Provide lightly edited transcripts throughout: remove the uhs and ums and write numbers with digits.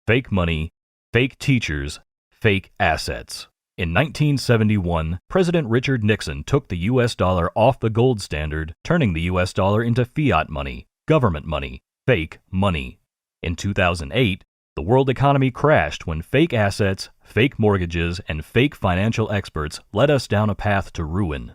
fake money, fake teachers, fake assets. In 1971, President Richard Nixon took the U.S. dollar off the gold standard, turning the U.S. dollar into fiat money, government money, fake money. In 2008, the world economy crashed when fake assets, fake mortgages, and fake financial experts led us down a path to ruin.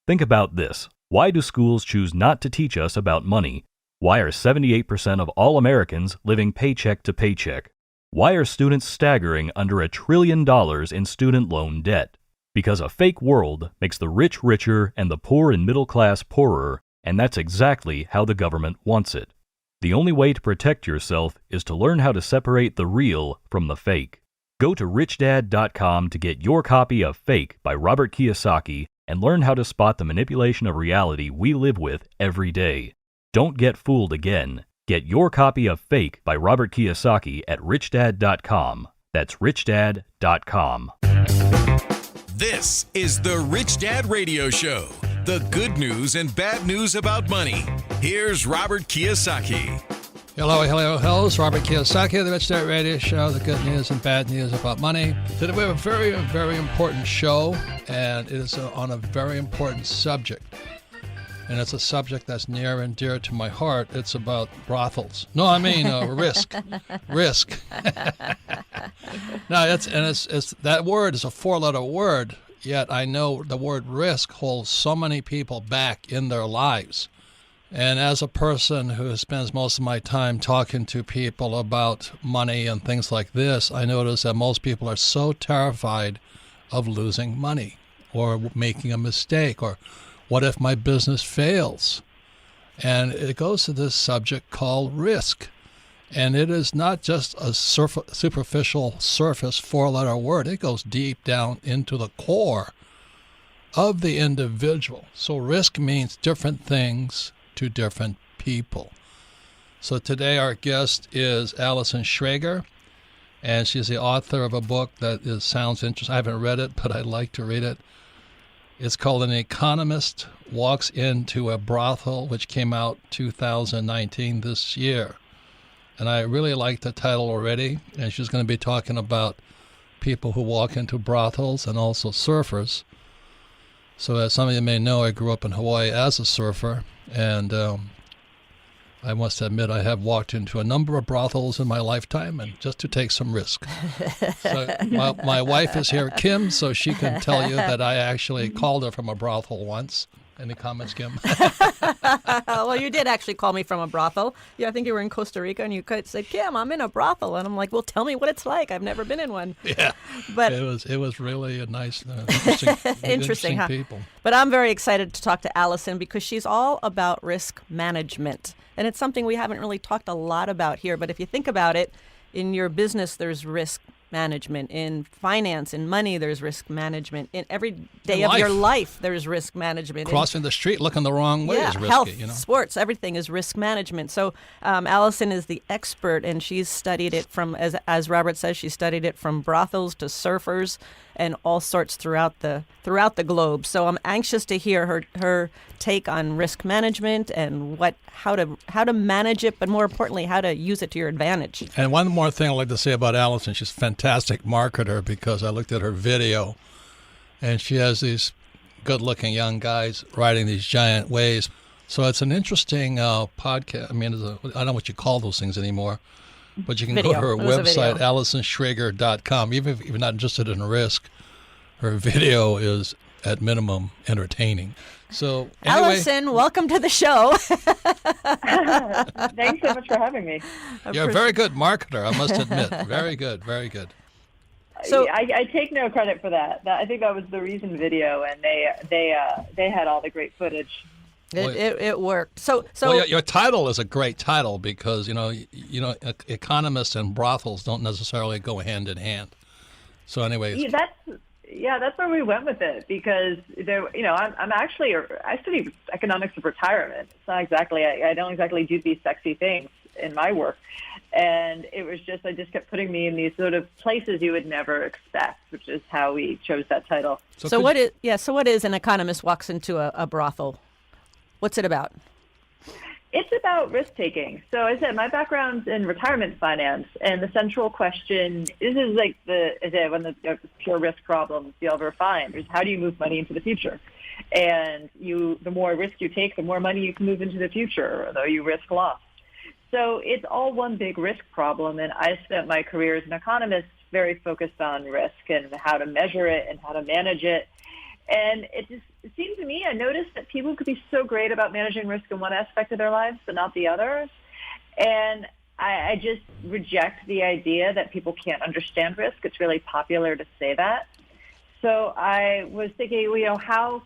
Think about this. Why do schools choose not to teach us about money? Why are 78% of all Americans living paycheck to paycheck? Why are students staggering under $1 trillion in student loan debt? Because a fake world makes the rich richer and the poor and middle class poorer, and that's exactly how the government wants it. The only way to protect yourself is to learn how to separate the real from the fake. Go to RichDad.com to get your copy of Fake by Robert Kiyosaki and learn how to spot the manipulation of reality we live with every day. Don't get fooled again. Get your copy of Fake by Robert Kiyosaki at RichDad.com. That's RichDad.com. This is the Rich Dad Radio Show. The good news and bad news about money. Here's Robert Kiyosaki. Hello. It's Robert Kiyosaki, the Rich Dad Radio Show, the good news and bad news about money. Today we have a very, very important show, and it is on a very important subject. And it's a subject that's near and dear to my heart. It's about brothels. No, I mean risk. Risk. No, it's that word is a four-letter word, yet I know the word risk holds so many people back in their lives. And as a person who spends most of my time talking to people about money and things like this, I notice that most people are so terrified of losing money or making a mistake or what if my business fails? And it goes to this subject called risk. And it is not just a superficial surface four-letter word. It goes deep down into the core of the individual. So risk means different things to different people. So today our guest is Allison Schrager, and she's the author of a book that sounds interesting. I haven't read it, but I'd like to read it. It's called An Economist Walks into a Brothel, which came out 2019 this year. And I really like the title already. And she's going to be talking about people who walk into brothels and also surfers. So as some of you may know, I grew up in Hawaii as a surfer. And I must admit I have walked into a number of brothels in my lifetime and just to take some risk. So my wife is here, Kim, so she can tell you that I actually called her from a brothel once. Any comments, Kim? Well, you did actually call me from a brothel. Yeah, I think you were in Costa Rica, and you said, "Kim, I'm in a brothel," and I'm like, "Well, tell me what it's like. I've never been in one." Yeah, but it was really a nice, interesting people. But I'm very excited to talk to Allison because she's all about risk management, and it's something we haven't really talked a lot about here. But if you think about it, in your business, there's risk management. In finance, in money, there's risk management. In every day of your life, there's risk management. Crossing the street looking the wrong way is risky. Health, sports, everything is risk management. So Allison is the expert, and she's studied it from, as Robert says, she studied it from brothels to surfers and all sorts throughout the globe. So I'm anxious to hear her take on risk management and how to manage it, but more importantly, how to use it to your advantage. And one more thing I'd like to say about Allison, she's a fantastic marketer because I looked at her video, and she has these good-looking young guys riding these giant waves. So it's an interesting podcast. I mean, I don't know what you call those things anymore, but you can go to her website, AllisonSchrager.com. Even if you're not interested in risk, her video is, at minimum, entertaining. So, anyway, Allison, welcome to the show. Thanks so much for having me. You're a very good marketer, I must admit. Very good, very good. So I take no credit for that. I think that was the Reason video, and they had all the great footage. It worked. So well, your title is a great title because economists and brothels don't necessarily go hand in hand. So anyway, that's where we went with it because I study economics of retirement. It's not exactly I don't exactly do these sexy things in my work, and it was just I just kept putting me in these sort of places you would never expect, which is how we chose that title. So what is An Economist Walks into a Brothel? What's it about? It's about risk taking. So I said my background's in retirement finance, and the central question this is like one of the pure risk problems you'll ever find is how do you move money into the future? And the more risk you take, the more money you can move into the future, although you risk loss. So it's all one big risk problem, and I spent my career as an economist very focused on risk and how to measure it and how to manage it. And it seemed to me, I noticed that people could be so great about managing risk in one aspect of their lives, but not the other. And I just reject the idea that people can't understand risk. It's really popular to say that. So I was thinking, how,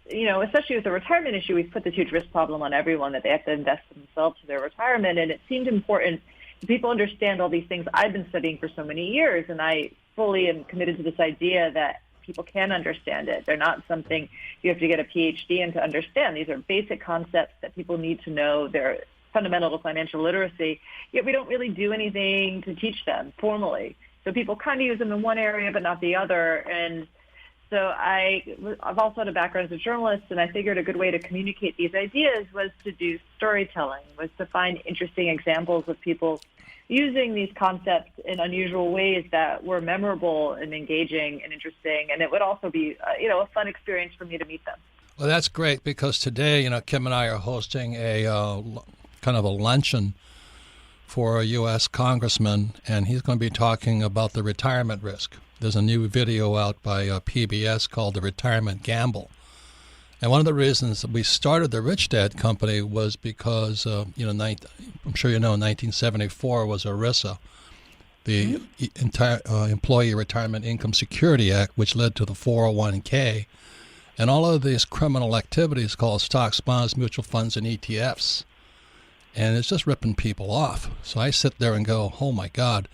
especially with the retirement issue, we've put this huge risk problem on everyone that they have to invest in themselves to their retirement. And it seemed important that people understand all these things I've been studying for so many years. And I fully am committed to this idea that people can understand it. They're not something you have to get a PhD in to understand. These are basic concepts that people need to know. They're fundamental to financial literacy, yet we don't really do anything to teach them formally. So people kind of use them in one area but not the other. And so I've also had a background as a journalist, and I figured a good way to communicate these ideas was to do storytelling, was to find interesting examples of people using these concepts in unusual ways that were memorable and engaging and interesting. And it would also be, a fun experience for me to meet them. Well, that's great because today, Kim and I are hosting a kind of a luncheon for a U.S. congressman, and he's going to be talking about the retirement risk. There's a new video out by PBS called The Retirement Gamble. And one of the reasons that we started the Rich Dad Company was because, I'm sure 1974 was ERISA, the entire Employee Retirement Income Security Act, which led to the 401k, and all of these criminal activities called stocks, bonds, mutual funds, and ETFs. And it's just ripping people off. So I sit there and go, oh, my God.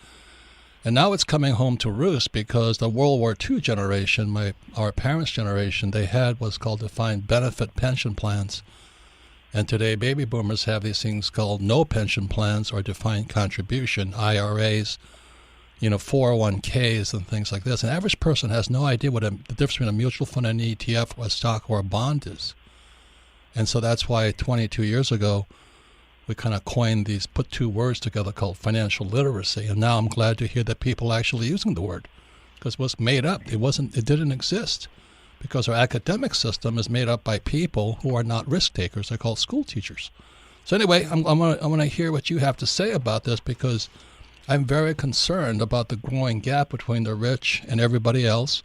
And now it's coming home to roost because the World War II generation, our parents' generation, they had what's called defined benefit pension plans. And today baby boomers have these things called no pension plans or defined contribution, IRAs, 401ks and things like this. An average person has no idea what the difference between a mutual fund and an ETF, a stock, or a bond is. And so that's why 22 years ago, we kind of put two words together called financial literacy. And now I'm glad to hear that people are actually using the word because it was made up. It didn't exist because our academic system is made up by people who are not risk takers. They're called school teachers. So anyway, I'm going to hear what you have to say about this because I'm very concerned about the growing gap between the rich and everybody else.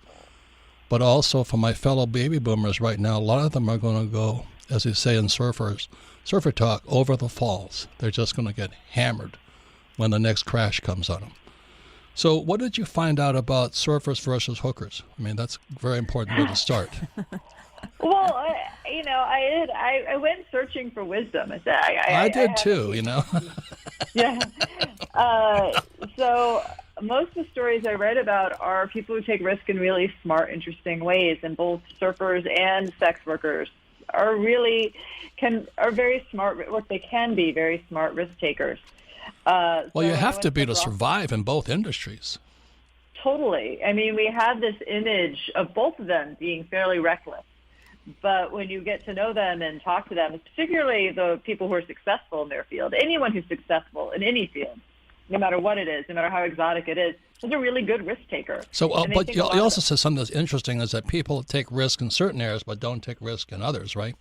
But also for my fellow baby boomers right now, a lot of them are going to go, as they say in surfer talk, over the falls. They're just going to get hammered when the next crash comes on them. So what did you find out about surfers versus hookers? I mean, that's a very important way to start. Well, I went searching for wisdom. I did too. Yeah. So most of the stories I read about are people who take risk in really smart, interesting ways, and both surfers and sex workers are very smart. What they can be very smart risk takers. Well, you have to be to survive in both industries. Totally. I mean, we have this image of both of them being fairly reckless. But when you get to know them and talk to them, particularly the people who are successful in their field, anyone who's successful in any field, no matter what it is, no matter how exotic it is a really good risk taker. So, but you also said something that's interesting is that people take risk in certain areas but don't take risk in others, right?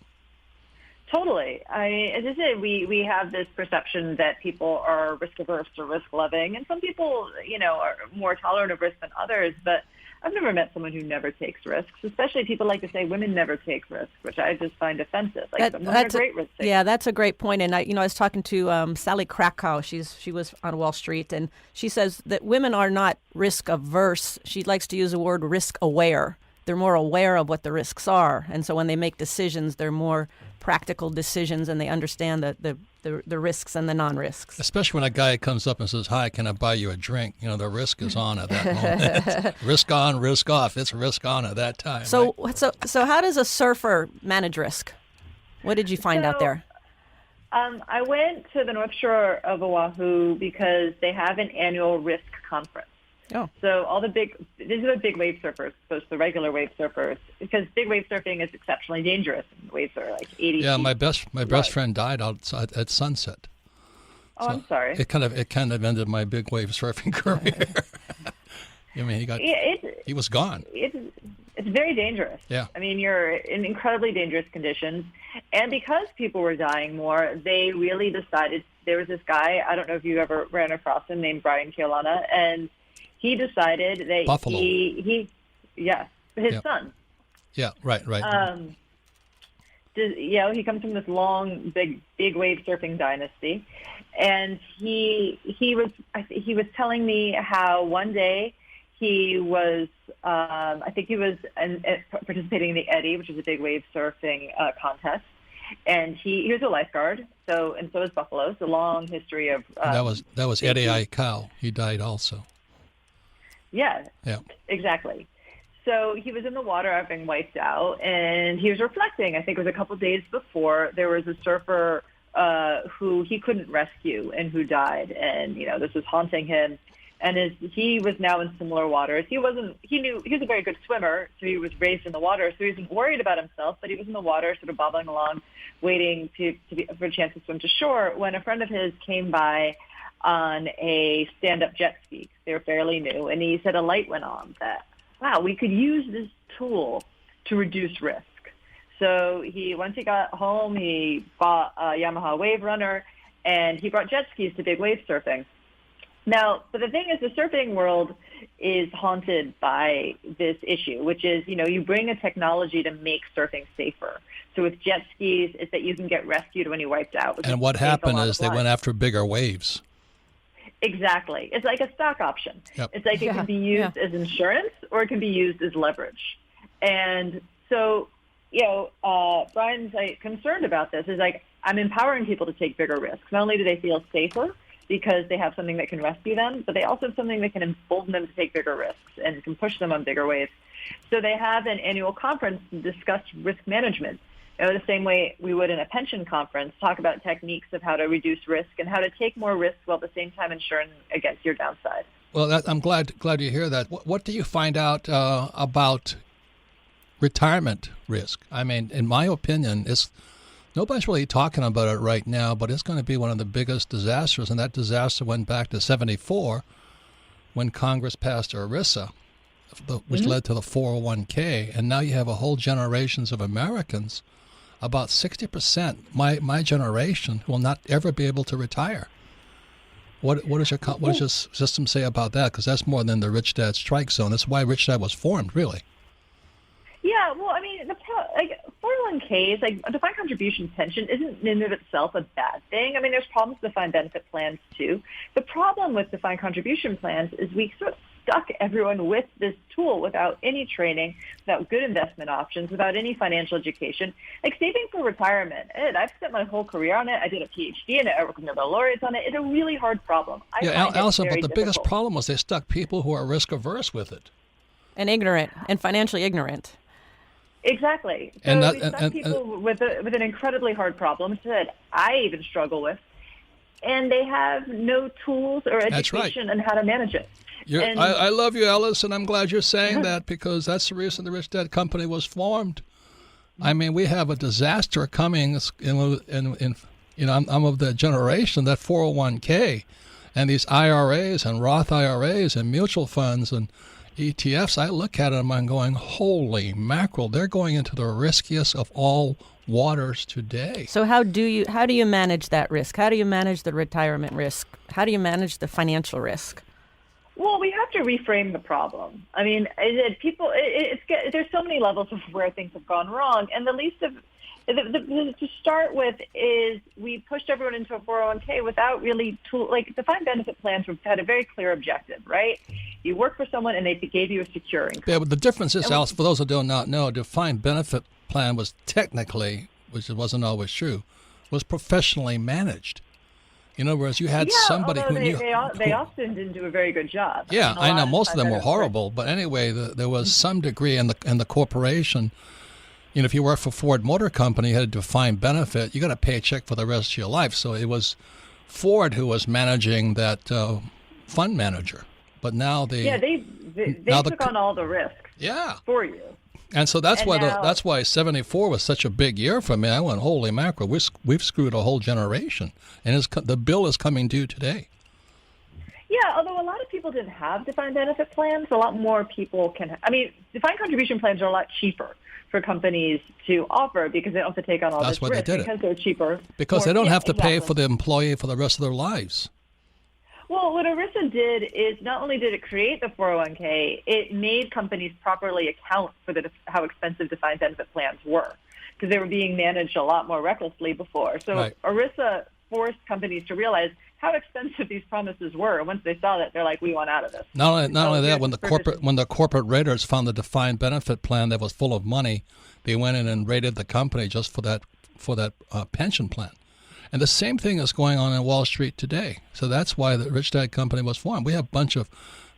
Totally. As I said, we have this perception that people are risk averse or risk loving, and some people, are more tolerant of risk than others. But I've never met someone who never takes risks. Especially people like to say women never take risks, which I just find offensive. Women are great risk takers. Yeah, that's a great point. And I was talking to Sally Krakow. She was on Wall Street, and she says that women are not risk averse. She likes to use the word risk aware. They're more aware of what the risks are, and so when they make decisions, they're more practical decisions, and they understand the risks and the non-risks. Especially when a guy comes up and says, "Hi, can I buy you a drink?" The risk is on at that moment. Risk on, risk off. It's risk on at that time. So, right? so how does a surfer manage risk? What did you find out there? I went to the North Shore of Oahu because they have an annual risk conference. Oh. So these are the big wave surfers, opposed to the regular wave surfers, because big wave surfing is exceptionally dangerous. And waves are like 80 Yeah, feet my best friend died outside at sunset. Oh, So I'm sorry. It kind of ended my big wave surfing career. I mean, he was gone. It's very dangerous. Yeah. I mean, you're in incredibly dangerous conditions. And because people were dying more, they really decided, there was this guy, I don't know if you ever ran across him, named Brian Keolana, and he decided that Buffalo. his Yeah. son. Yeah, right. He comes from this long, big wave surfing dynasty, and he was telling me how one day he was participating in the Eddy, which is a big wave surfing contest, and he was a lifeguard. So is Buffalo. It's a long history of that was Eddie Aikau. He died also. Yeah. Yeah. Exactly. So he was in the water after being wiped out, and he was reflecting. I think it was a couple of days before, there was a surfer who he couldn't rescue and who died, and this was haunting him. And he was now in similar waters. He was a very good swimmer, so he was raised in the water, so he wasn't worried about himself, but he was in the water, sort of bobbing along, waiting for a chance to swim to shore, when a friend of his came by on a stand-up jet ski. They were fairly new, and he said a light went on that, wow, we could use this tool to reduce risk. So once he got home, he bought a Yamaha Wave Runner, and he brought jet skis to big wave surfing. Now, but the thing is, the surfing world is haunted by this issue, which is, you bring a technology to make surfing safer. So with jet skis, it's that you can get rescued when you wiped out. And what happened is they went after bigger waves. Exactly. It's like a stock option. Yep. It's like it can be used as insurance, or it can be used as leverage. And so, Brian's concerned about this is I'm empowering people to take bigger risks. Not only do they feel safer because they have something that can rescue them, but they also have something that can embolden them to take bigger risks and can push them on bigger waves. So they have an annual conference to discuss risk management. The same way we would in a pension conference, talk about techniques of how to reduce risk and how to take more risks while at the same time insuring against your downside. Well, I'm glad you hear that. What do you find out about retirement risk? I mean, in my opinion, nobody's really talking about it right now, but it's going to be one of the biggest disasters, and that disaster went back to '74 when Congress passed ERISA, which led to the 401k, and now you have a whole generations of Americans, about 60%, my generation, will not ever be able to retire. What does your system say about that? Because that's more than the Rich Dad strike zone. That's why Rich Dad was formed, really. Yeah, well, I mean, 401ks, a defined contribution pension isn't in and of itself a bad thing. I mean, there's problems with defined benefit plans, too. The problem with defined contribution plans is we sort of stuck everyone with this tool without any training, without good investment options, without any financial education. Saving for retirement, I've spent my whole career on it. I did a PhD in it. I worked with Nobel laureates on it. It's a really hard problem. Allison, but the biggest problem was they stuck people who are risk averse with it. And ignorant, and financially ignorant. Exactly. So we stuck people with an incredibly hard problem that I even struggle with, and they have no tools or education on how to manage it. I love you, Alice, and I'm glad you're saying that, because that's the reason the Rich Dad Company was formed. I mean, we have a disaster coming. I'm of the generation that 401k and these IRAs and Roth IRAs and mutual funds and ETFs. I look at them and I'm going, holy mackerel! They're going into the riskiest of all waters today. So how do you manage that risk? How do you manage the retirement risk? How do you manage the financial risk? Well, we have to reframe the problem. I mean, there's so many levels of where things have gone wrong, and the least of to start with is we pushed everyone into a 401k without really defined benefit plans had a very clear objective, right? You work for someone and they gave you a secure income. Yeah, but the difference is, Alice, for those who do not know, a defined benefit plan was technically, which wasn't always true, was professionally managed. Whereas you had somebody who knew. They often didn't do a very good job. Yeah, I know. Most of them were horrible. But anyway, there was some degree in the corporation. If you work for Ford Motor Company, you had a defined benefit. You got a paycheck for the rest of your life. So it was Ford who was managing that fund manager. But now they took on all the risk for you. And so that's why now, that's why 74 was such a big year for me. I went, holy mackerel, we've screwed a whole generation, and the bill is coming due today. Yeah, although a lot of people didn't have defined benefit plans, a lot more people can. I mean, defined contribution plans are a lot cheaper for companies to offer because they don't have to take on all this risk. That's why they did because they're cheaper. Because they don't have to pay for the employee for the rest of their lives. Well, what ERISA did is not only did it create the 401k, it made companies properly account for how expensive defined benefit plans were because they were being managed a lot more recklessly before. So ERISA forced companies to realize how expensive these promises were. And once they saw that, they're like, we want out of this. Not only that, when the corporate raiders found the defined benefit plan that was full of money, they went in and raided the company just for that pension plan. And the same thing is going on in Wall Street today. So that's why the Rich Dad Company was formed. We have a bunch of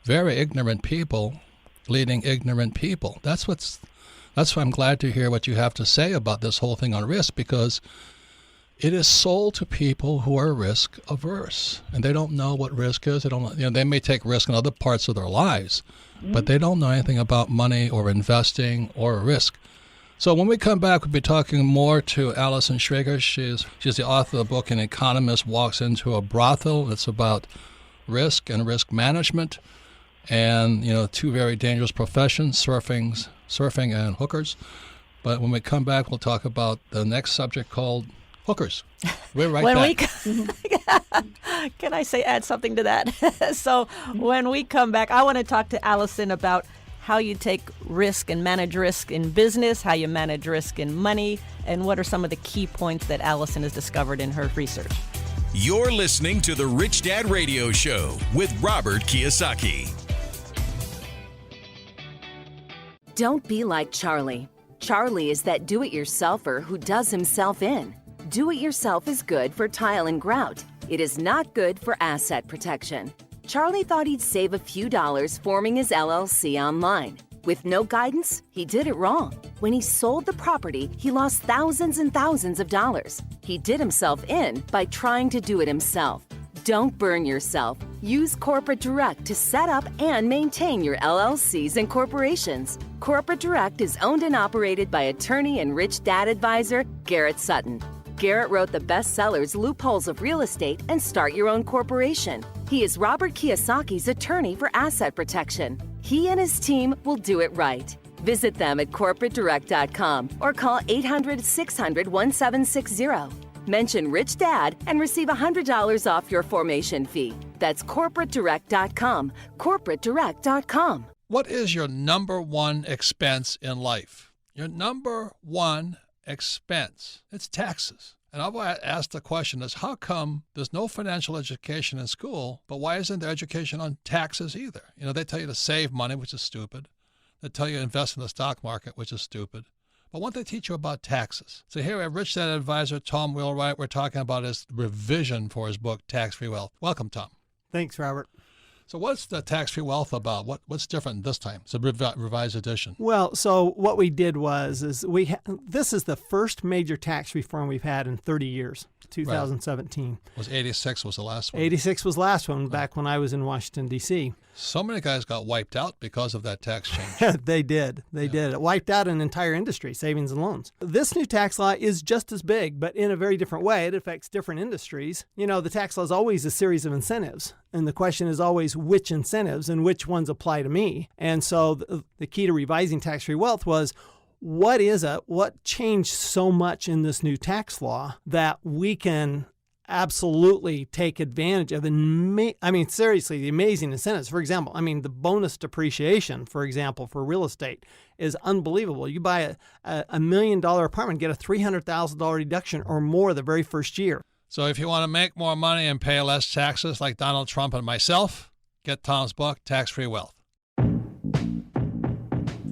very ignorant people leading ignorant people. That's why I'm glad to hear what you have to say about this whole thing on risk, because it is sold to people who are risk averse, and they don't know what risk is. They don't, they may take risk in other parts of their lives, but they don't know anything about money or investing or risk. So when we come back, we'll be talking more to Allison Schrager. She's the author of the book An Economist Walks into a Brothel. It's about risk and risk management, and two very dangerous professions, surfing and hookers. But when we come back, we'll talk about the next subject called hookers. We're right back. Can I add something to that? So when we come back, I want to talk to Allison about how you take risk and manage risk in business, how you manage risk in money, and what are some of the key points that Allison has discovered in her research. You're listening to The Rich Dad Radio Show with Robert Kiyosaki. Don't be like Charlie. Charlie is that do-it-yourselfer who does himself in. Do-it-yourself is good for tile and grout. It is not good for asset protection. Charlie thought he'd save a few dollars forming his LLC online. With no guidance, he did it wrong. When he sold the property, he lost thousands and thousands of dollars. He did himself in by trying to do it himself. Don't burn yourself. Use Corporate Direct to set up and maintain your LLCs and corporations. Corporate Direct is owned and operated by attorney and Rich Dad advisor Garrett Sutton. Garrett wrote the bestsellers Loopholes of Real Estate and Start Your Own Corporation. He is Robert Kiyosaki's attorney for asset protection. He and his team will do it right. Visit them at corporatedirect.com or call 800-600-1760. Mention Rich Dad and receive $100 off your formation fee. That's corporatedirect.com. corporatedirect.com. What is your number one expense in life? Your number one expense. It's taxes. And I've asked the question is, how come there's no financial education in school, but why isn't there education on taxes either? They tell you to save money, which is stupid. They tell you to invest in the stock market, which is stupid. But won't they teach you about taxes? So here we have Rich Dad advisor Tom Wheelwright. We're talking about his revision for his book, Tax-Free Wealth. Welcome, Tom. Thanks, Robert. So what's the tax-free wealth about? What's different this time? It's a revised edition. Well, so what we did was this is the first major tax reform we've had in 30 years, 2017. Was 86 was the last one? 86 was the last one, back when I was in Washington, D.C. So many guys got wiped out because of that tax change. They did. It wiped out an entire industry, savings and loans. This new tax law is just as big, but in a very different way. It affects different industries. The tax law is always a series of incentives. And the question is always which incentives and which ones apply to me. And so the key to revising tax-free wealth was, what changed so much in this new tax law that we can absolutely take advantage of? Seriously, the amazing incentives. For example, the bonus depreciation, for example, for real estate is unbelievable. You buy a $1 million apartment, get a $300,000 deduction or more the very first year. So if you want to make more money and pay less taxes like Donald Trump and myself, get Tom's book, Tax-Free Wealth.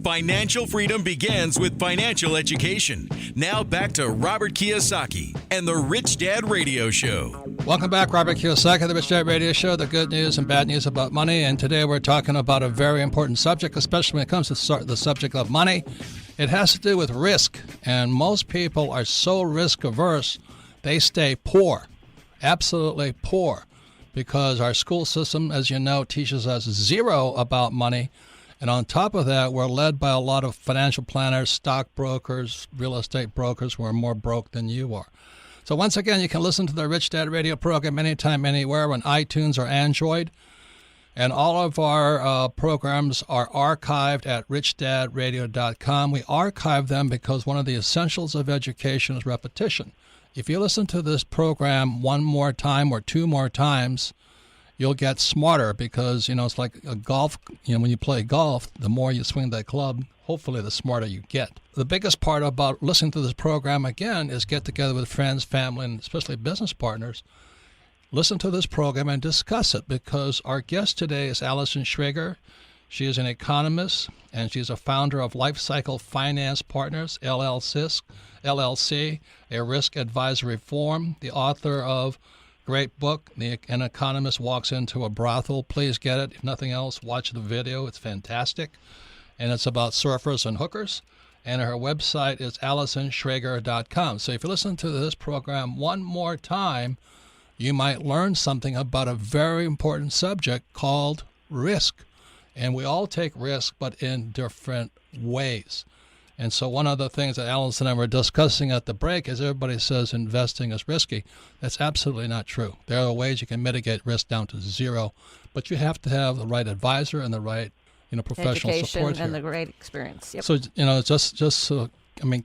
Financial freedom begins with financial education. Now back to Robert Kiyosaki and the Rich Dad Radio Show. Welcome back, Robert Kiyosaki, the Rich Dad Radio Show, the good news and bad news about money. And today we're talking about a very important subject, especially when it comes to the subject of money. It has to do with risk. And most people are so risk averse, they stay poor, absolutely poor, because our school system, as you know, teaches us zero about money. And on top of that, we're led by a lot of financial planners, stockbrokers, real estate brokers who are more broke than you are. So once again, you can listen to the Rich Dad Radio program anytime, anywhere on iTunes or Android. And all of our programs are archived at richdadradio.com. We archive them because one of the essentials of education is repetition. If you listen to this program one more time or two more times, you'll get smarter because, it's like a golf. When you play golf, the more you swing that club, hopefully the smarter you get. The biggest part about listening to this program, again, is get together with friends, family, and especially business partners. Listen to this program and discuss it because our guest today is Allison Schrager. She is an economist, and she's a founder of Life Cycle Finance Partners, LLC, a risk advisory firm, the author of great book, An Economist Walks Into a Brothel. Please get it. If nothing else, watch the video. It's fantastic. And it's about surfers and hookers. And her website is AllisonSchrager.com. So if you listen to this program one more time, you might learn something about a very important subject called risk. And we all take risk, but in different ways. And so one of the things that Allison and I were discussing at the break is everybody says investing is risky. That's absolutely not true. There are ways you can mitigate risk down to zero, but you have to have the right advisor and the right, professional education support and here. the right experience. Yep. So,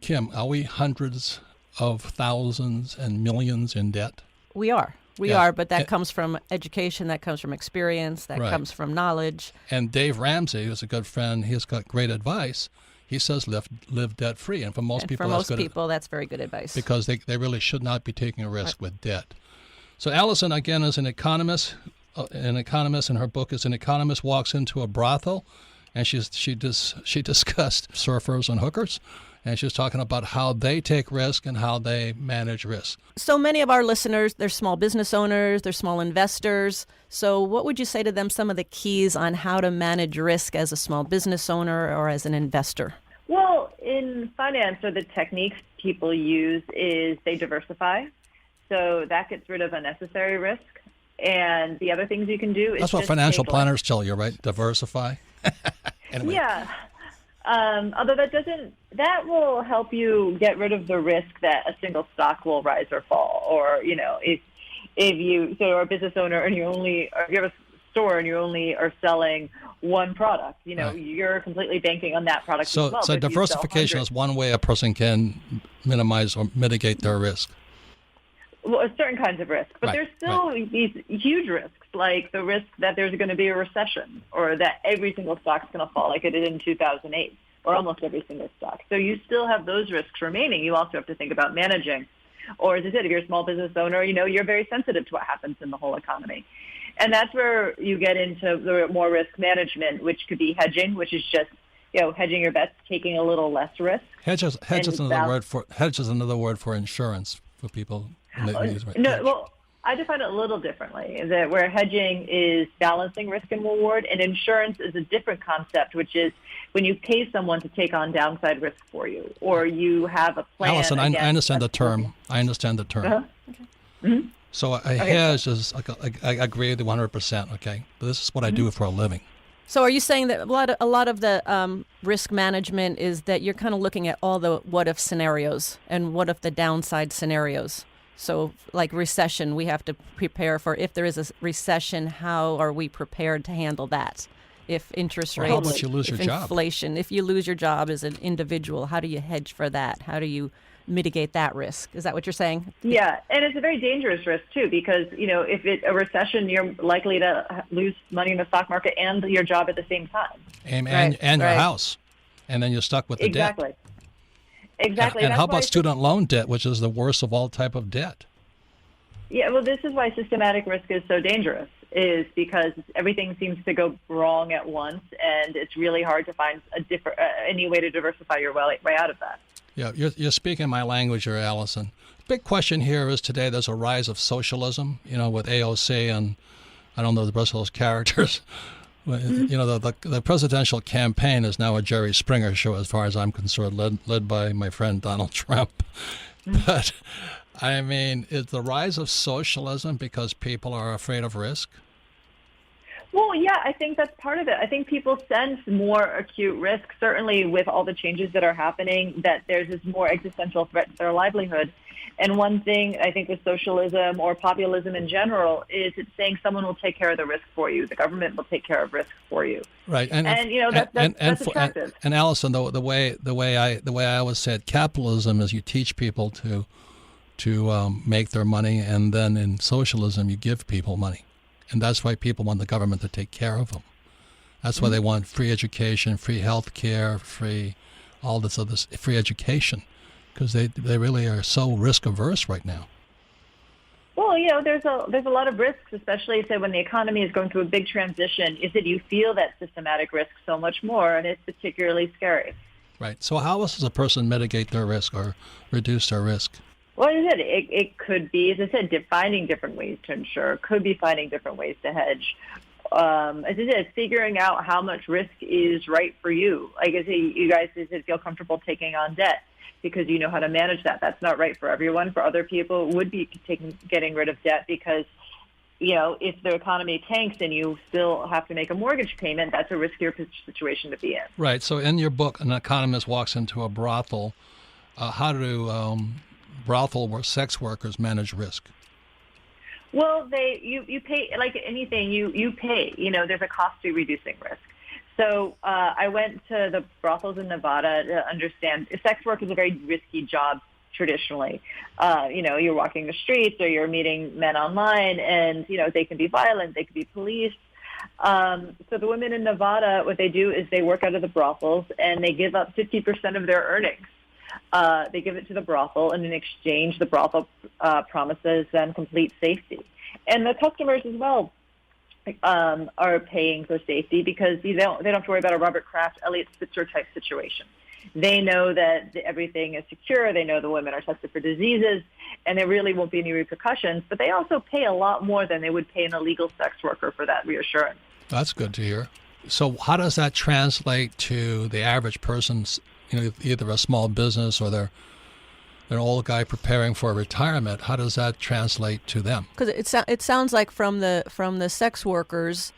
Kim, are we hundreds of thousands and millions in debt? We are. We Yeah. are, but that comes from education, that comes from experience, that Right. comes from knowledge. And Dave Ramsey, who's a good friend, he's got great advice. He says live debt-free. And for most And people, for that's most good people, that's very good advice. because they really should not be taking a risk with debt. So Allison, again, is an economist, and her book is An Economist Walks Into a Brothel. And she discussed surfers and hookers. And she was talking about how they take risk and how they manage risk. So many of our listeners, they're small business owners, they're small investors. So what would you say to them, some of the keys on how to manage risk as a small business owner or as an investor? Well, in finance, or the techniques people use is they diversify. So that gets rid of unnecessary risk. And the other things you can do is That's what just financial take planners tell you, right? Diversify. Anyway. Yeah. Although that will help you get rid of the risk that a single stock will rise or fall. Or, if you're a business owner and if you have a store and you only are selling one product, Right. you're completely banking on that product as well. So But if you sell diversification is one way a person can minimize or mitigate their risk. well, certain kinds of risk, but Right, there's still these huge risks, like the risk that there's going to be a recession or that every single stock's going to fall like it did in 2008, or almost every single stock. So you still have those risks remaining. You also have to think about managing. Or as I said, if you're a small business owner, you're very sensitive to what happens in the whole economy. And that's where you get into the more risk management, which could be hedging, which is just, hedging your bets, taking a little less risk. Hedge is another word for insurance for people. Well, I define it a little differently, that where hedging is balancing risk and reward, and insurance is a different concept, which is when you pay someone to take on downside risk for you, or you have a plan. Allison, I understand the term. I understand the term. Uh-huh. Okay. Mm-hmm. So a hedge is, I agree with you 100%, okay? But this is what I do for a living. So are you saying that a lot of the risk management is that you're kind of looking at all the what-if scenarios and what-if the downside scenarios? So like recession, we have to prepare for if there is a recession, how are we prepared to handle that? If interest rates, How about you lose your job? Inflation, if you lose your job as an individual, how do you hedge for that? How do you mitigate that risk? Is that what you're saying? Yeah, and it's a very dangerous risk too, because if it's a recession, you're likely to lose money in the stock market and your job at the same time. And your house, and then you're stuck with the debt. Exactly. And how about student loan debt, which is the worst of all type of debt? Yeah, well, this is why systematic risk is so dangerous, is because everything seems to go wrong at once, and it's really hard to find any way to diversify your way out of that. Yeah, you're speaking my language here, Allison. Big question here is today there's a rise of socialism, with AOC and I don't know the rest of those characters. You know, the presidential campaign is now a Jerry Springer show, as far as I'm concerned, led by my friend Donald Trump. But I mean, is the rise of socialism because people are afraid of risk? Well, yeah, I think that's part of it. I think people sense more acute risk, certainly with all the changes that are happening, that there's this more existential threat to their livelihood. And one thing I think with socialism or populism in general is it's saying someone will take care of the risk for you. The government will take care of risk for you. Right, and you know that's attractive. And Allison, the way I always said, capitalism is you teach people to make their money, and then in socialism you give people money. And that's why people want the government to take care of them. That's why they want free education, free health care, free education, because they really are so risk averse right now. Well, you know, there's a lot of risks, especially say when the economy is going through a big transition, is that you feel that systematic risk so much more, and it's particularly scary. Right. So how else does a person mitigate their risk or reduce their risk? Well, as I said, it could be, as I said, finding different ways to insure. Could be finding different ways to hedge. As I said, figuring out how much risk is right for you. Like I say, you guys feel comfortable taking on debt because you know how to manage that. That's not right for everyone. For other people, it would be getting rid of debt because, you know, if the economy tanks and you still have to make a mortgage payment, that's a riskier situation to be in. Right. So in your book, an economist walks into a brothel. How do brothel or sex workers manage risk? Well, you pay, like anything, you pay. You know, there's a cost to reducing risk. So I went to the brothels in Nevada to understand sex work is a very risky job traditionally. You know, you're walking the streets or you're meeting men online, and, you know, they can be violent, they can be police. So the women in Nevada, what they do is they work out of the brothels and they give up 50% of their earnings. They give it to the brothel, and in exchange, the brothel promises them complete safety. And the customers as well are paying for safety because they don't have to worry about a Robert Kraft, Elliot Spitzer type situation. They know that everything is secure. They know the women are tested for diseases, and there really won't be any repercussions. But they also pay a lot more than they would pay an illegal sex worker for that reassurance. That's good to hear. So how does that translate to the average person's, you know, either a small business or they're an old guy preparing for retirement? How does that translate to them? Because it sounds like from the sex workers,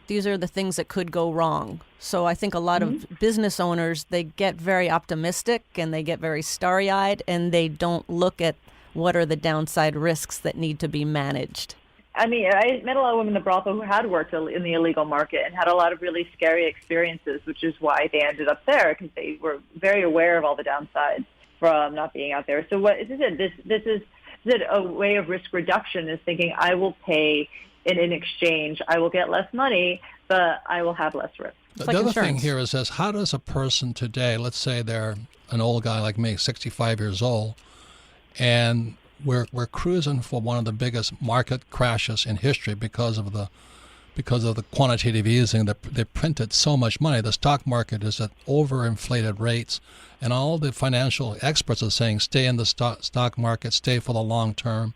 these are the things that could go wrong. So I think a lot of business owners, they get very optimistic and they get very starry-eyed, and they don't look at what are the downside risks that need to be managed. I mean, I met a lot of women in the brothel who had worked in the illegal market and had a lot of really scary experiences, which is why they ended up there, because they were very aware of all the downsides from not being out there. So what is it? This is a way of risk reduction, is thinking I will pay, and in exchange I will get less money, but I will have less risk. The other thing here is this: how does a person today, let's say they're an old guy like me, 65 years old, and we're cruising for one of the biggest market crashes in history because of the quantitative easing. They printed so much money. The stock market is at overinflated rates, and all the financial experts are saying stay in the stock market, stay for the long term.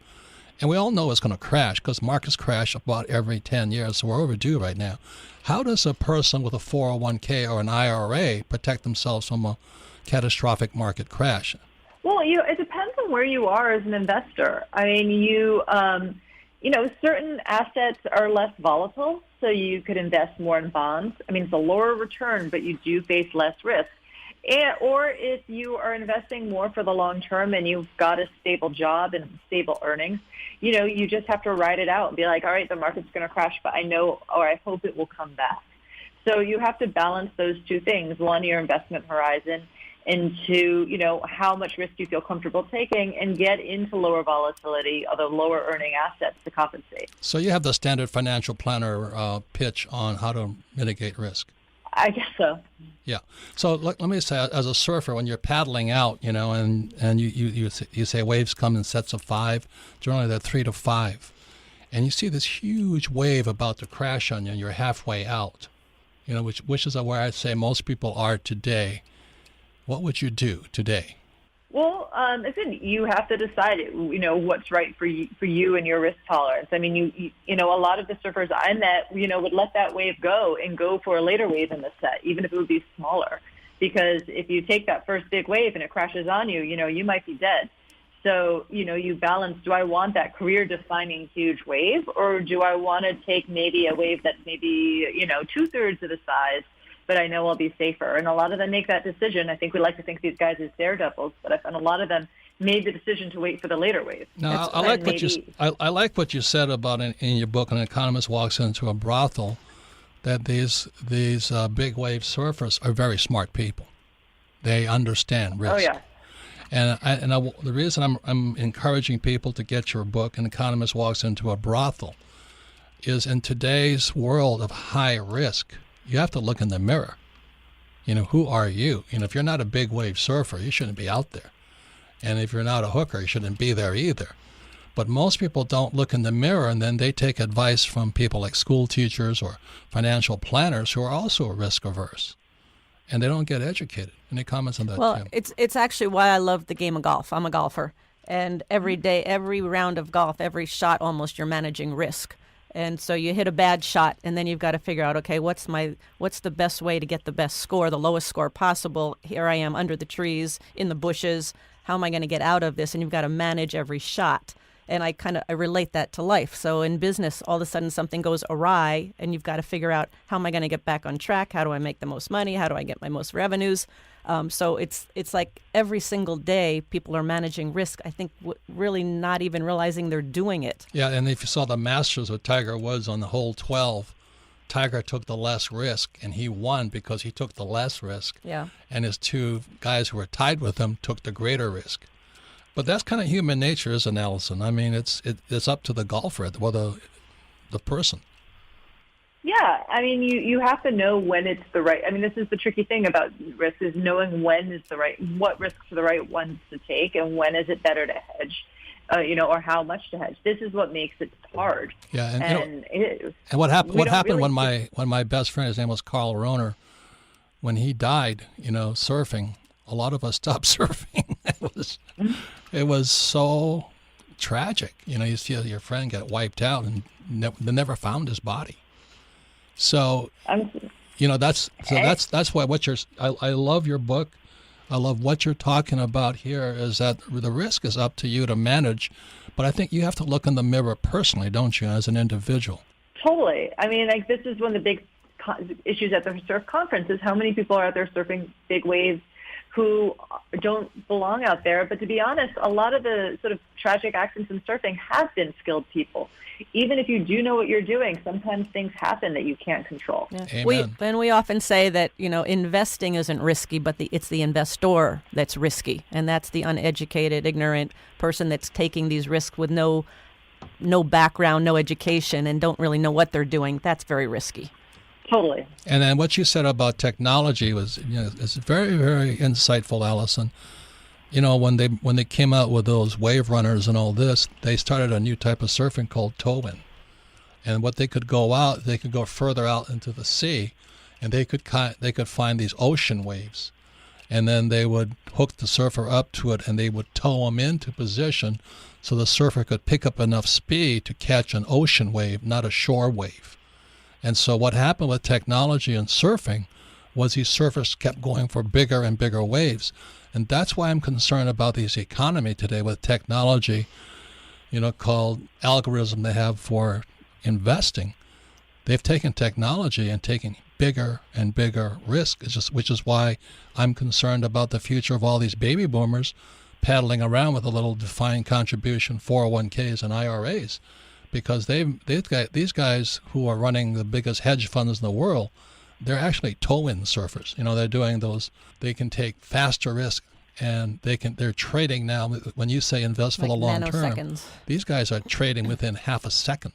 And we all know it's going to crash because markets crash about every 10 years, so we're overdue right now. How does a person with a 401k or an IRA protect themselves from a catastrophic market crash? Well, it depends on where you are as an investor. I mean, certain assets are less volatile, so you could invest more in bonds. I mean, it's a lower return, but you do face less risk. Or if you are investing more for the long term and you've got a stable job and stable earnings, you just have to ride it out and be like, all right, the market's going to crash, but I know, or I hope it will come back. So you have to balance those two things. One, your investment horizon, and two, how much risk you feel comfortable taking, and get into lower volatility or the lower earning assets to compensate. So you have the standard financial planner pitch on how to mitigate risk. I guess so. Yeah. So let me say, as a surfer, when you're paddling out, and you say waves come in sets of 5, generally they're 3 to 5, and you see this huge wave about to crash on you, and you're halfway out, which is where I'd say most people are today. What would you do today? Well, listen, you have to decide, what's right for you and your risk tolerance. I mean, a lot of the surfers I met, would let that wave go and go for a later wave in the set, even if it would be smaller. Because if you take that first big wave and it crashes on you, you might be dead. So, you balance, do I want that career-defining huge wave, or do I want to take maybe a wave that's maybe, 2/3 of the size, but I know I'll be safer? And a lot of them make that decision. I think we like to think of these guys as daredevils, but I found a lot of them made the decision to wait for the later wave. Now, I like what you said about in your book, An Economist Walks Into a Brothel, that these big wave surfers are very smart people. They understand risk. Oh, yeah. And the reason I'm encouraging people to get your book, An Economist Walks Into a Brothel, is in today's world of high risk, you have to look in the mirror. Who are you? If you're not a big wave surfer, you shouldn't be out there. And if you're not a hooker, you shouldn't be there either. But most people don't look in the mirror, and then they take advice from people like school teachers or financial planners who are also risk averse. And they don't get educated. Any comments on that, Well, Kim? it's actually why I love the game of golf. I'm a golfer. And every day, every round of golf, every shot almost, you're managing risk. And so you hit a bad shot, and then you've got to figure out, okay, what's the best way to get the best score, the lowest score possible? Here I am under the trees, in the bushes. How am I going to get out of this? And you've got to manage every shot. And I relate that to life. So in business, all of a sudden something goes awry, and you've got to figure out, how am I going to get back on track? How do I make the most money? How do I get my most revenues? So it's like every single day people are managing risk, I think, really not even realizing they're doing it. Yeah, and if you saw the Masters with Tiger Woods on the hole 12, Tiger took the less risk, and he won because he took the less risk. Yeah. And his two guys who were tied with him took the greater risk. But that's kind of human nature, isn't it, Allison? I mean, it's up to the golfer, or the person. Yeah, I mean, you have to know when it's the right. I mean, this is the tricky thing about risk, is knowing when is what risks are the right ones to take, and when is it better to hedge, or how much to hedge. This is what makes it hard. Yeah, and we what happened really when my best friend, his name was Carl Rohner, when he died, surfing, a lot of us stopped surfing. It was so tragic. You see your friend get wiped out, and they never found his body. So, that's why I love your book. I love what you're talking about here, is that the risk is up to you to manage. But I think you have to look in the mirror personally, don't you, as an individual? Totally. I mean, this is one of the big issues at the surf conference, is how many people are out there surfing big waves who don't belong out there. But to be honest, a lot of the sort of tragic accidents in surfing have been skilled people. Even if you do know what you're doing, sometimes things happen that you can't control. Yeah. We often say that, investing isn't risky, but it's the investor that's risky. And that's the uneducated, ignorant person that's taking these risks with no background, no education, and don't really know what they're doing. That's very risky. Totally. And then what you said about technology was, is very, very insightful, Allison. When they came out with those wave runners and all this, they started a new type of surfing called towing. And what they could go further out into the sea, and they could find these ocean waves, and then they would hook the surfer up to it, and they would tow him into position so the surfer could pick up enough speed to catch an ocean wave, not a shore wave. And so what happened with technology and surfing was these surfers kept going for bigger and bigger waves. And that's why I'm concerned about this economy today with technology, called algorithm they have for investing. They've taken technology and taken bigger and bigger risk, which is why I'm concerned about the future of all these baby boomers paddling around with a little defined contribution 401ks and IRAs. Because they've got these guys who are running the biggest hedge funds in the world, they're actually tow-in surfers. They're doing those. They can take faster risk, and they're trading now. When you say invest for the long term, these guys are trading within half a second,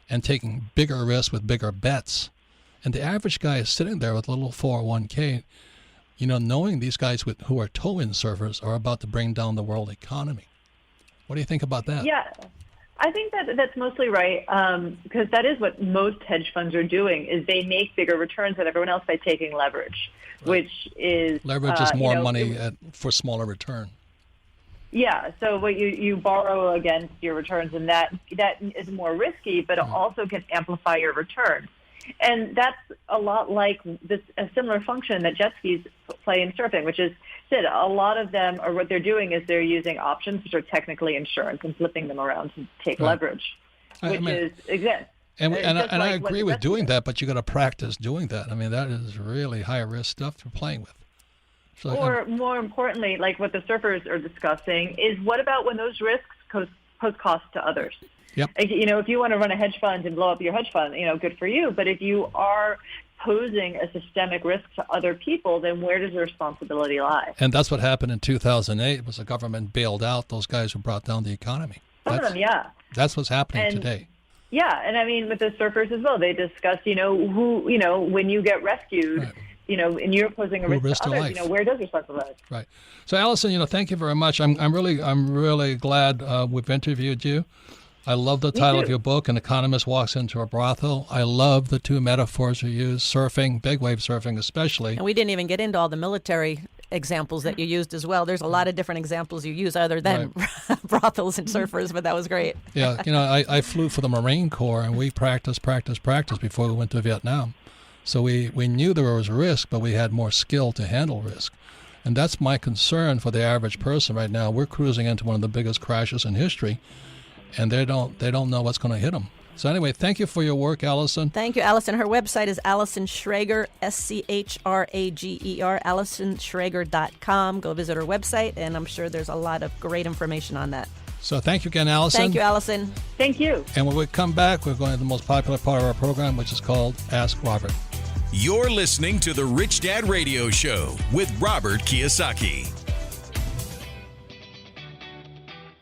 and taking bigger risks with bigger bets. And the average guy is sitting there with a little 401k, knowing these guys who are tow-in surfers are about to bring down the world economy. What do you think about that? Yeah. I think that's mostly right, because that is what most hedge funds are doing, is they make bigger returns than everyone else by taking leverage, which is... Leverage is more money for smaller return. Yeah, so what you borrow against your returns, and that is more risky, but it also can amplify your returns. And that's a lot like a similar function that jet skis play in surfing, which is that a lot of them, or what they're doing is they're using options, which are technically insurance, and flipping them around to take leverage, which exists. And I agree with doing that, but you got to practice doing that. I mean, that is really high risk stuff you're playing with. So, or more importantly, like what the surfers are discussing, is what about when those risks pose costs to others? Yep. Like, if you want to run a hedge fund and blow up your hedge fund, good for you. But if you are posing a systemic risk to other people, then where does the responsibility lie? And that's what happened in 2008 was the government bailed out those guys who brought down the economy. Some of them, yeah. That's what's happening today. Yeah, and I mean with the surfers as well, they discuss, when you get rescued. Right. And you're posing a risk to others, where does responsibility lie? Right. So, Allison, thank you very much. I'm really glad we've interviewed you. I love the title of your book, An Economist Walks into a Brothel. I love the two metaphors you use, surfing, big wave surfing especially. And we didn't even get into all the military examples that you used as well. There's a lot of different examples you use other than brothels and surfers, but that was great. Yeah, I flew for the Marine Corps, and we practiced before we went to Vietnam. So we knew there was risk, but we had more skill to handle risk. And that's my concern for the average person right now. We're cruising into one of the biggest crashes in history, and they don't know what's going to hit them. So anyway, thank you for your work, Allison. Thank you, Allison. Her website is Allison Schrager, SCHRAGER, AllisonSchrager.com. Go visit her website, and I'm sure there's a lot of great information on that. So thank you again, Allison. Thank you, Allison. Thank you. And when we come back, we're going to the most popular part of our program, which is called Ask Robert. You're listening to The Rich Dad Radio Show with Robert Kiyosaki.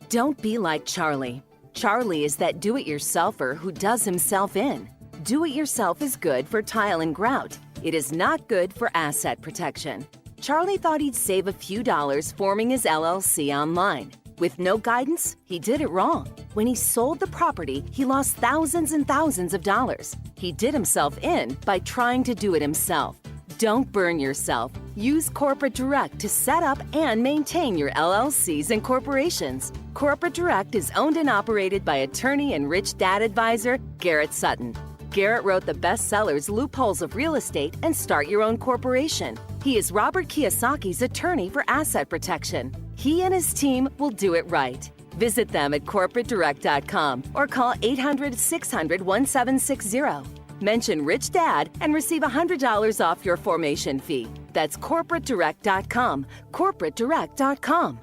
Don't be like Charlie. Charlie is that do-it-yourselfer who does himself in. Do-it-yourself is good for tile and grout. It is not good for asset protection. Charlie thought he'd save a few dollars forming his LLC online. With no guidance, he did it wrong. When he sold the property, he lost thousands and thousands of dollars. He did himself in by trying to do it himself. Don't burn yourself. Use Corporate Direct to set up and maintain your LLCs and corporations. Corporate Direct is owned and operated by attorney and rich dad advisor Garrett Sutton. Garrett wrote the bestsellers Loopholes of Real Estate and Start Your Own Corporation. He is Robert Kiyosaki's attorney for asset protection. He and his team will do it right. Visit them at corporatedirect.com or call 800-600-1760. Mention Rich Dad and receive $100 off your formation fee. That's corporatedirect.com. corporatedirect.com.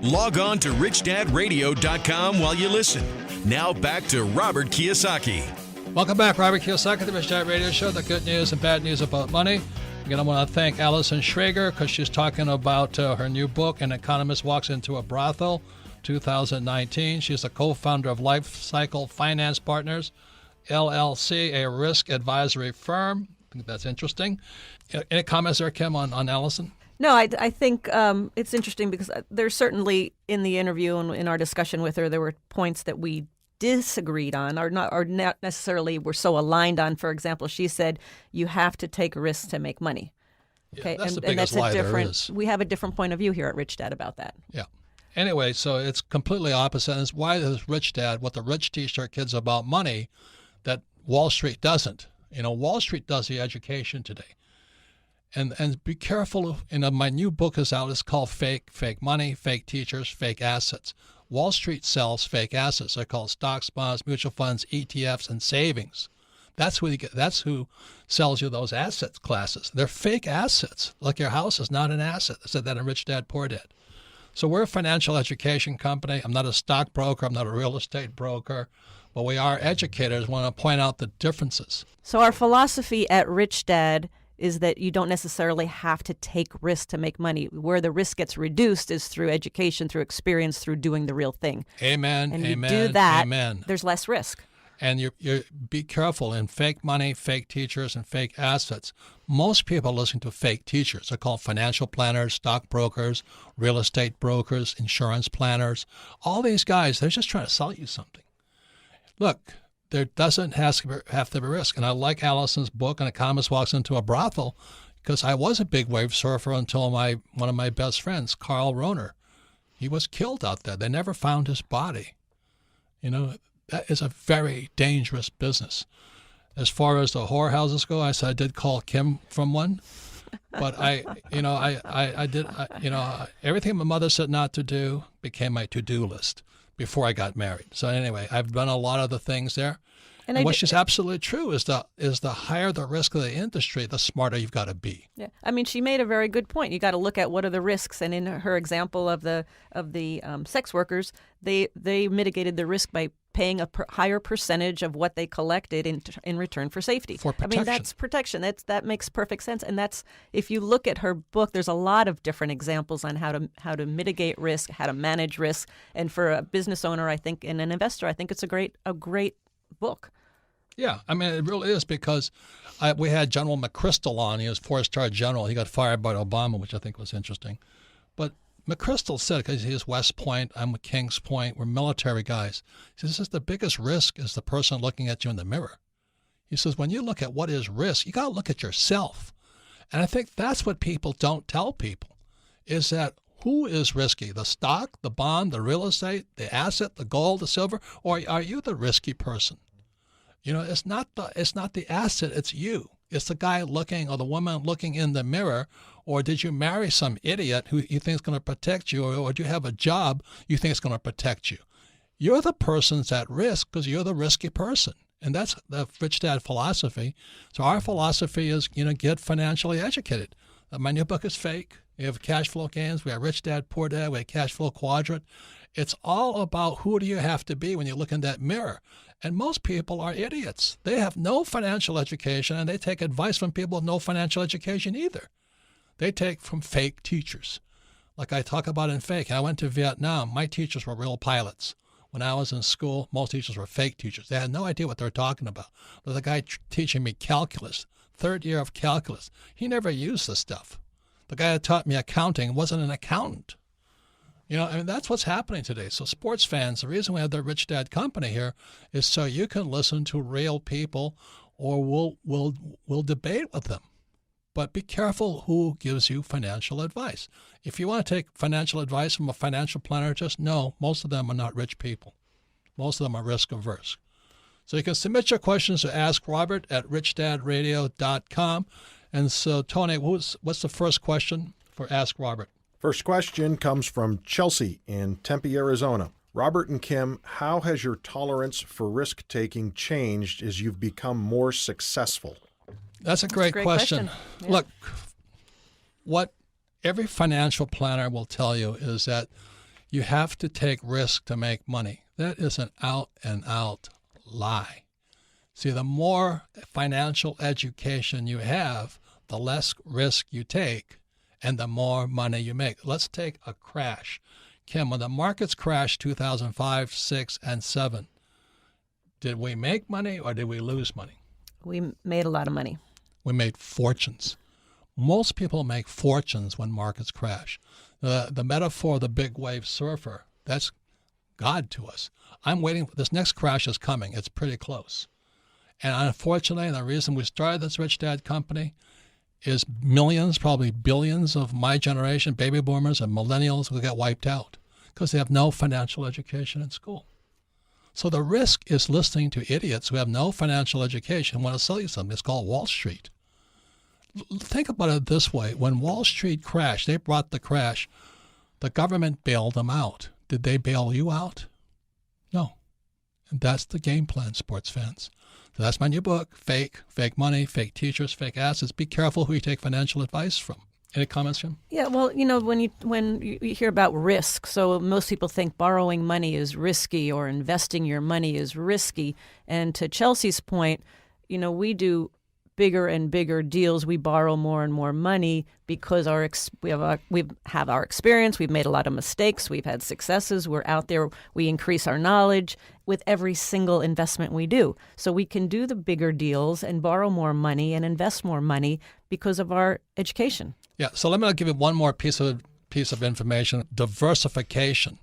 Log on to richdadradio.com while you listen. Now back to Robert Kiyosaki. Welcome back, Robert Kiyosaki, the Rich Dad Radio Show, the good news and bad news about money. Again, I want to thank Allison Schrager because she's talking about her new book, An Economist Walks into a Brothel, 2019. She's the co-founder of Life Cycle Finance Partners, LLC, a risk advisory firm. I think that's interesting. Any comments there, Kim, on Allison? No, I think it's interesting because there's certainly in the interview and in our discussion with her, there were points that we disagreed on or not necessarily were so aligned on. For example, she said you have to take risks to make money. Okay, that's the biggest lie there is. We have a different point of view here at Rich Dad about that. Yeah. Anyway, so it's completely opposite. And it's why does Rich Dad, what the rich teach their kids about money that Wall Street doesn't. Wall Street does the education today. And be careful. My new book is out. It's called Fake Money, Fake Teachers, Fake Assets. Wall Street sells fake assets. They're called stocks, bonds, mutual funds, ETFs, and savings. That's who sells you those asset classes. They're fake assets. Like your house is not an asset. I said that in Rich Dad, Poor Dad. So we're a financial education company. I'm not a stockbroker. I'm not a real estate broker. But we are educators. We want to point out the differences. So our philosophy at Rich Dad is that you don't necessarily have to take risks to make money. Where the risk gets reduced is through education, through experience, through doing the real thing. Amen. And amen. you do that, amen. There's less risk. And you be careful in fake money, fake teachers, and fake assets. Most people listen to fake teachers. They're called financial planners, stockbrokers, real estate brokers, insurance planners. All these guys, they're just trying to sell you something. Look, there doesn't have to be risk. And I like Allison's book, An Economist Walks into a Brothel. because I was a big wave surfer until one of my best friends, Carl Rohner, he was killed out there. They never found his body. You know, that is a very dangerous business. As far as the whorehouses go, I said I did call Kim from one, but I did everything my mother said not to do became my to-do list before I got married. So anyway, I've done a lot of the things there. And what she's absolutely true is the higher the risk of the industry, the smarter you've got to be. Yeah, I mean, she made a very good point. You got to look at what are the risks, and in her example of the sex workers, they mitigated the risk by paying a higher percentage of what they collected in return for safety. For protection. I mean, that's protection. That makes perfect sense. And that's, if you look at her book, there's a lot of different examples on how to mitigate risk, how to manage risk. And for a business owner, I think, and an investor, I think it's a great book. Yeah, I mean, it really is, because we had General McChrystal on. He was 4-star general. He got fired by Obama, which I think was interesting. But McChrystal said, because he's West Point, I'm Kings Point, we're military guys. He says, the biggest risk is the person looking at you in the mirror. He says, when you look at what is risk, you got to look at yourself. And I think that's what people don't tell people, is that who is risky, the stock, the bond, the real estate, the asset, the gold, the silver, or are you the risky person? You know, it's not the asset, it's you. It's the guy looking, or the woman looking in the mirror, or did you marry some idiot who you think is going to protect you, or do you have a job you think is going to protect you? You're the person's at risk because you're the risky person. And that's the Rich Dad philosophy. So our philosophy is, get financially educated. My new book is fake. We have cash flow gains. We have Rich Dad, Poor Dad. We have cash flow quadrant. It's all about who do you have to be when you look in that mirror. And most people are idiots. They have no financial education, and they take advice from people with no financial education either. They take from fake teachers. Like I talk about in fake. I went to Vietnam. My teachers were real pilots. When I was in school, most teachers were fake teachers. They had no idea what they were talking about. There's a guy teaching me calculus, 3rd year of calculus. He never used the stuff. The guy that taught me accounting wasn't an accountant. I mean, that's what's happening today. So sports fans, the reason we have the Rich Dad Company here is so you can listen to real people, or we'll debate with them. But be careful who gives you financial advice. If you want to take financial advice from a financial planner, just know most of them are not rich people. Most of them are risk averse. So you can submit your questions to Ask Robert at richdadradio.com. And so, Tony, what's the first question for Ask Robert? First question comes from Chelsea in Tempe, Arizona. Robert and Kim, how has your tolerance for risk-taking changed as you've become more successful? That's a great question. Yeah. Look, what every financial planner will tell you is that you have to take risk to make money. That is an out-and-out lie. See, the more financial education you have, the less risk you take, and the more money you make. Let's take a crash. Kim, when the markets crashed 2005, 6, and 7, did we make money or did we lose money? We made a lot of money. We made fortunes. Most people make fortunes when markets crash. The metaphor of the big wave surfer, that's God to us. I'm waiting. This next crash is coming. It's pretty close. And unfortunately, the reason we started this Rich Dad Company is millions, probably billions of my generation, baby boomers and millennials will get wiped out because they have no financial education in school. So the risk is listening to idiots who have no financial education and want to sell you something. It's called Wall Street. Think about it this way. When Wall Street crashed, they brought the crash. The government bailed them out. Did they bail you out? No. And that's the game plan, sports fans. So that's my new book, Fake Money, Fake Teachers, Fake Assets. Be careful who you take financial advice from. Any comments, Jim? Yeah, well, when you hear about risk, so most people think borrowing money is risky or investing your money is risky. And to Chelsea's point, we do bigger and bigger deals. We borrow more and more money because we have our experience. We've made a lot of mistakes. We've had successes. We're out there. We increase our knowledge with every single investment we do. So we can do the bigger deals and borrow more money and invest more money because of our education. Yeah. So let me give you one more piece of information. Diversification.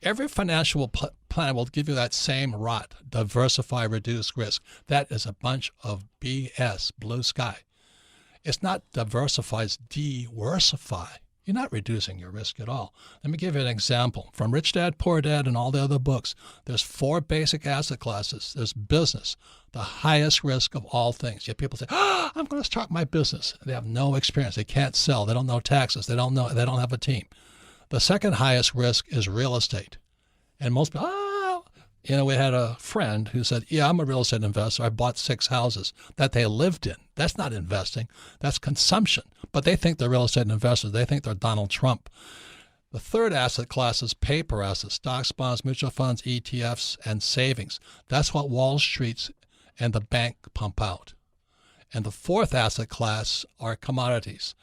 Every financial plan will give you that same rot, diversify, reduce risk. That is a bunch of BS, blue sky. It's not diversify, it's de-worsify. You're not reducing your risk at all. Let me give you an example. From Rich Dad, Poor Dad and all the other books, there's 4 basic asset classes. There's business, the highest risk of all things. Yet people say, I'm going to start my business. They have no experience. They can't sell. They don't know taxes. They don't have a team. The second highest risk is real estate. And most people, we had a friend who said, yeah, I'm a real estate investor. I bought 6 houses that they lived in. That's not investing. That's consumption. But they think they're real estate investors. They think they're Donald Trump. The third asset class is paper assets, stocks, bonds, mutual funds, ETFs, and savings. That's what Wall Street and the bank pump out. And the fourth asset class are commodities,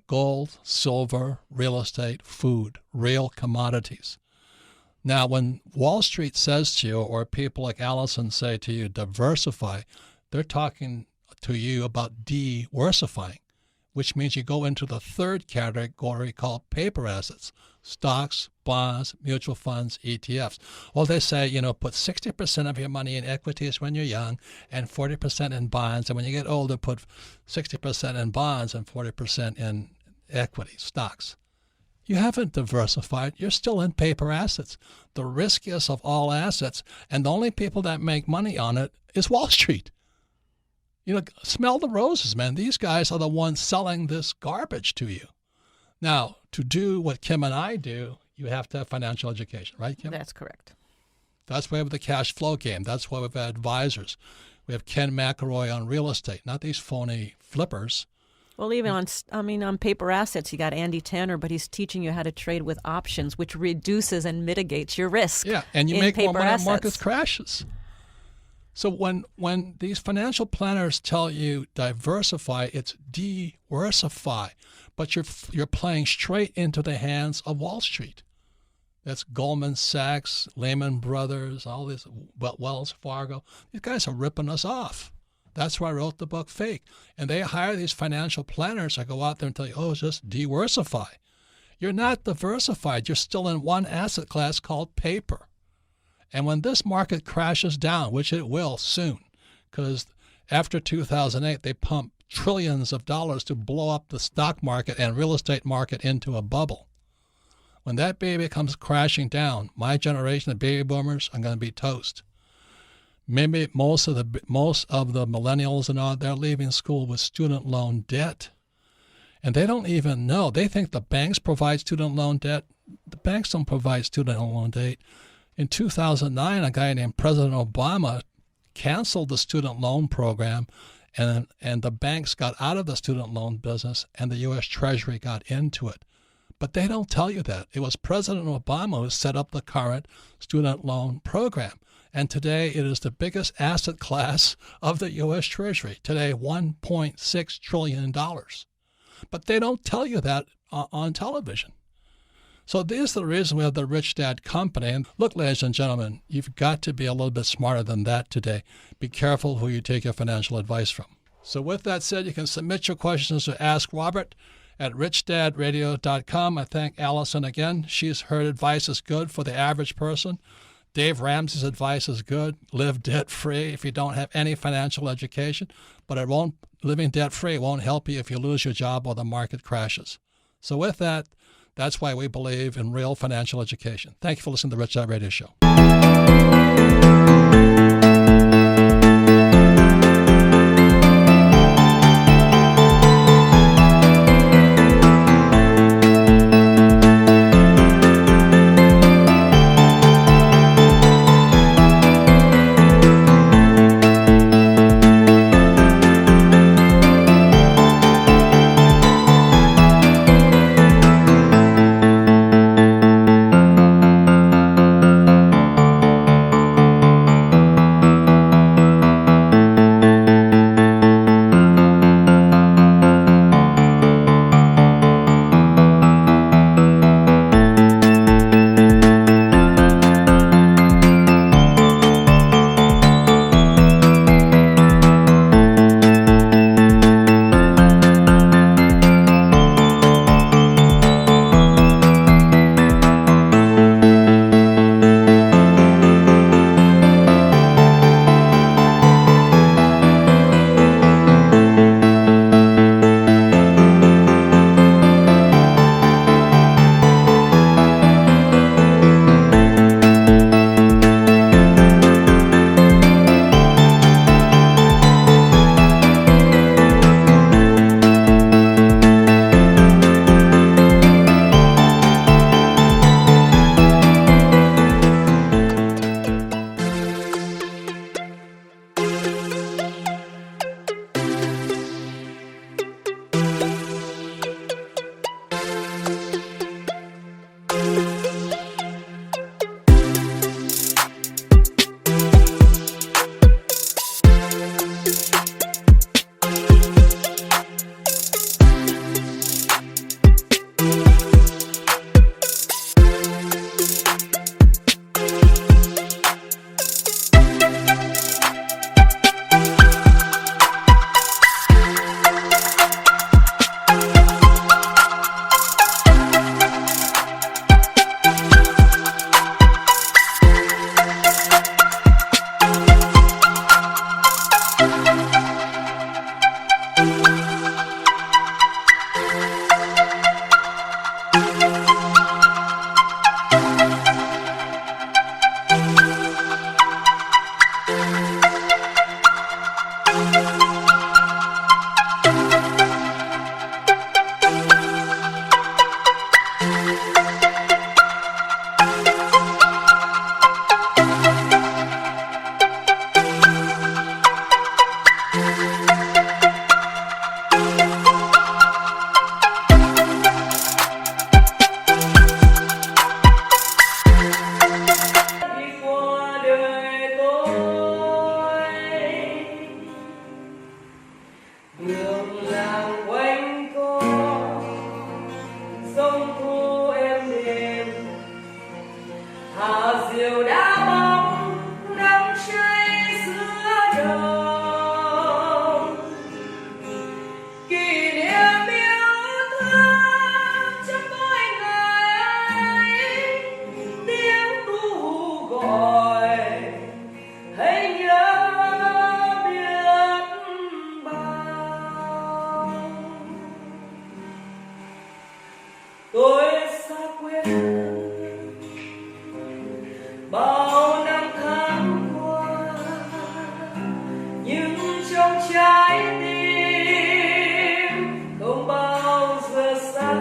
gold, silver, real estate, food, real commodities. Now, when Wall Street says to you, or people like Allison say to you, diversify, they're talking to you about de-worsifying, which means you go into the third category called paper assets, stocks, bonds, mutual funds, ETFs. Well, they say, put 60% of your money in equities when you're young and 40% in bonds. And when you get older, put 60% in bonds and 40% in equity, stocks. You haven't diversified. You're still in paper assets, the riskiest of all assets. And the only people that make money on it is Wall Street. Smell the roses, man. These guys are the ones selling this garbage to you. Now, to do what Kim and I do, you have to have financial education, right, Kim? That's correct. That's why we have the cash flow game. That's why we've had advisors. We have Ken McElroy on real estate, not these phony flippers. Well, even on paper assets, you got Andy Tanner, but he's teaching you how to trade with options, which reduces and mitigates your risk. Yeah, and you make more money when market crashes. So when these financial planners tell you diversify, it's de-worsify, but you're playing straight into the hands of Wall Street. That's Goldman Sachs, Lehman Brothers, all this, Wells Fargo. These guys are ripping us off. That's why I wrote the book Fake. And they hire these financial planners that go out there and tell you, it's just diversify. You're not diversified. You're still in one asset class called paper. And when this market crashes down, which it will soon, because after 2008, they pumped trillions of dollars to blow up the stock market and real estate market into a bubble. When that baby comes crashing down, my generation of baby boomers are going to be toast. Maybe most of the millennials and all, they're leaving school with student loan debt. And they don't even know. They think the banks provide student loan debt. The banks don't provide student loan debt. In 2009, a guy named President Obama canceled the student loan program, and the banks got out of the student loan business, and the U.S. Treasury got into it. But they don't tell you that. It was President Obama who set up the current student loan program. And today it is the biggest asset class of the U.S. Treasury. Today, $1.6 trillion. But they don't tell you that on television. So this is the reason we have the Rich Dad Company. And look, ladies and gentlemen, you've got to be a little bit smarter than that today. Be careful who you take your financial advice from. So with that said, you can submit your questions to Ask Robert at richdadradio.com. I thank Allison again. Her advice is good for the average person. Dave Ramsey's advice is good. Live debt-free if you don't have any financial education. But living debt-free won't help you if you lose your job or the market crashes. So with that, that's why we believe in real financial education. Thank you for listening to the Rich Dad Radio Show. đường làng quanh co sông thu êm đềm thả diều đá bóng nắng cháy giữa đồng kỷ niệm yêu thương trong mỗi ngày ấy tiếng ru gọi hãy nhớ biết bao tôi xa quê bao năm tháng qua nhưng trong trái tim không bao giờ xa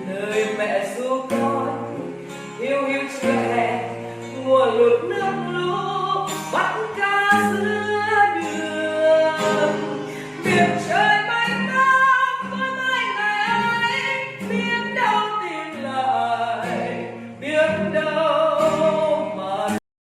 lời mẹ ru con hiu hiu chưa hè mùa lụt nước lũ bắt cá giữa